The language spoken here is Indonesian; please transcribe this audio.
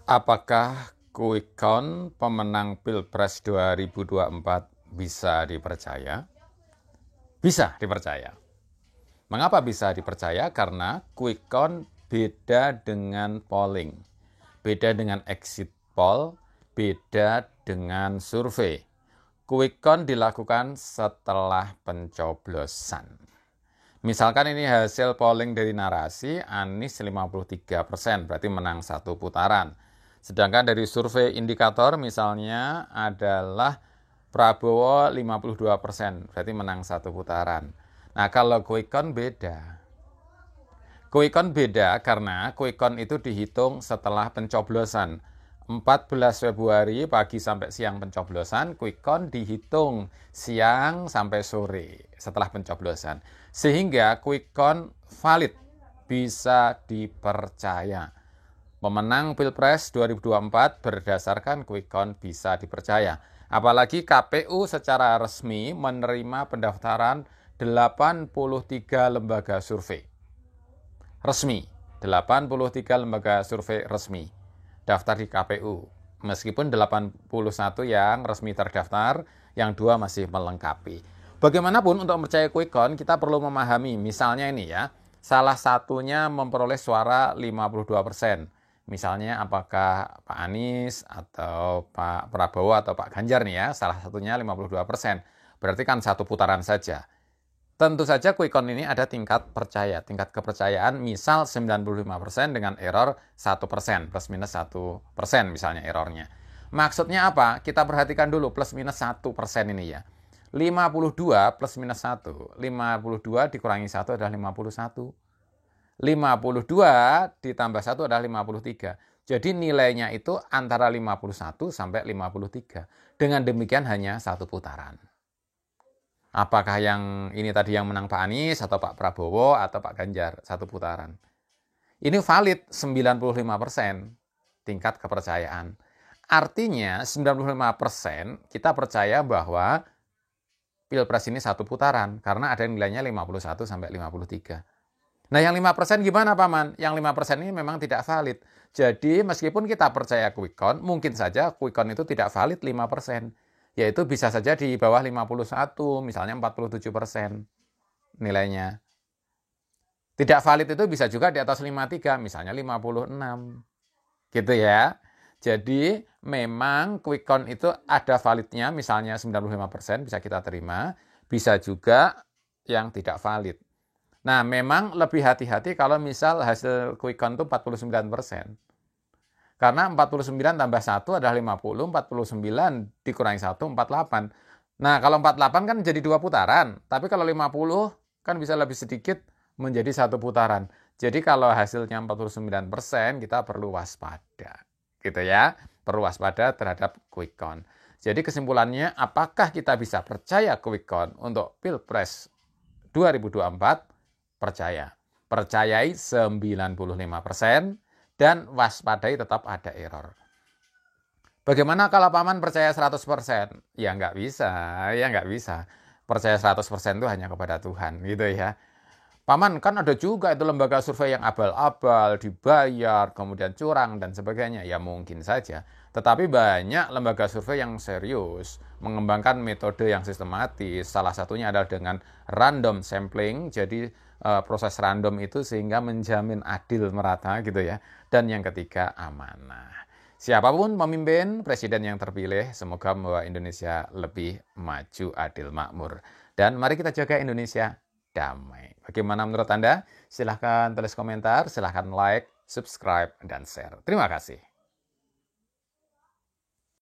Apakah quick count pemenang Pilpres 2024 bisa dipercaya? Bisa dipercaya. Mengapa bisa dipercaya? Karena quick count beda dengan polling, beda dengan exit poll, beda dengan survei. Quick count dilakukan setelah pencoblosan. Misalkan ini hasil polling dari Narasi, Anies 53%, berarti menang satu putaran. Sedangkan dari survei indikator misalnya adalah Prabowo 52%, berarti menang satu putaran. Nah, kalau quick count beda. Quick count beda karena quick count itu dihitung setelah pencoblosan. 14 Februari pagi sampai siang pencoblosan, quick count dihitung siang sampai sore setelah pencoblosan. Sehingga quick count valid, bisa dipercaya. Pemenang Pilpres 2024 berdasarkan quick count bisa dipercaya. Apalagi KPU secara resmi menerima pendaftaran 83 lembaga survei. Resmi, 83 lembaga survei resmi daftar di KPU. Meskipun 81 yang resmi terdaftar, yang 2 masih melengkapi. Bagaimanapun untuk percaya quick count kita perlu memahami, misalnya ini ya, salah satunya memperoleh suara 52%. Misalnya apakah Pak Anies atau Pak Prabowo atau Pak Ganjar nih ya, salah satunya 52%. Berarti kan satu putaran saja. Tentu saja quick count ini ada tingkat percaya, tingkat kepercayaan misal 95% dengan error 1%, plus minus 1% misalnya errornya. Maksudnya apa? Kita perhatikan dulu plus minus 1% ini ya. 52 plus minus 1, 52 dikurangi 1 adalah 51. 52 ditambah 1 adalah 53. Jadi nilainya itu antara 51 sampai 53. Dengan demikian hanya satu putaran. Apakah yang ini tadi yang menang Pak Anies atau Pak Prabowo atau Pak Ganjar satu putaran. Ini valid 95% tingkat kepercayaan. Artinya 95% kita percaya bahwa Pilpres ini satu putaran karena ada nilainya 51 sampai 53. Nah, yang 5% gimana, Paman? Yang 5% ini memang tidak valid. Jadi, meskipun kita percaya quick count, mungkin saja quick count itu tidak valid 5%. Yaitu bisa saja di bawah 51, misalnya 47% nilainya. Tidak valid itu bisa juga di atas 53, misalnya 56. Gitu ya. Jadi, memang quick count itu ada validnya, misalnya 95% bisa kita terima. Bisa juga yang tidak valid. Nah, memang lebih hati-hati kalau misal hasil quick count itu 49%. Karena 49 tambah 1 adalah 50, 49 dikurangi 1, 48. Nah, kalau 48 kan jadi 2 putaran. Tapi kalau 50 kan bisa lebih sedikit menjadi 1 putaran. Jadi kalau hasilnya 49%, kita perlu waspada. Gitu ya, perlu waspada terhadap quick count. Jadi kesimpulannya, apakah kita bisa percaya quick count untuk Pilpres 2024? Percaya. Percayai 95% dan waspadai tetap ada error. Bagaimana kalau Paman percaya 100%? Ya nggak bisa. Percaya 100% itu hanya kepada Tuhan, gitu ya. Paman, kan ada juga itu lembaga survei yang abal-abal, dibayar, kemudian curang, dan sebagainya. Ya mungkin saja. Tetapi banyak lembaga survei yang serius, mengembangkan metode yang sistematis. Salah satunya adalah dengan random sampling, jadi proses random itu sehingga menjamin adil merata gitu ya. Dan yang ketiga, amanah. Siapapun pemimpin, presiden yang terpilih, semoga membawa Indonesia lebih maju, adil, makmur. Dan mari kita jaga Indonesia damai. Bagaimana menurut Anda? Silahkan tulis komentar, silahkan like, subscribe, dan share. Terima kasih.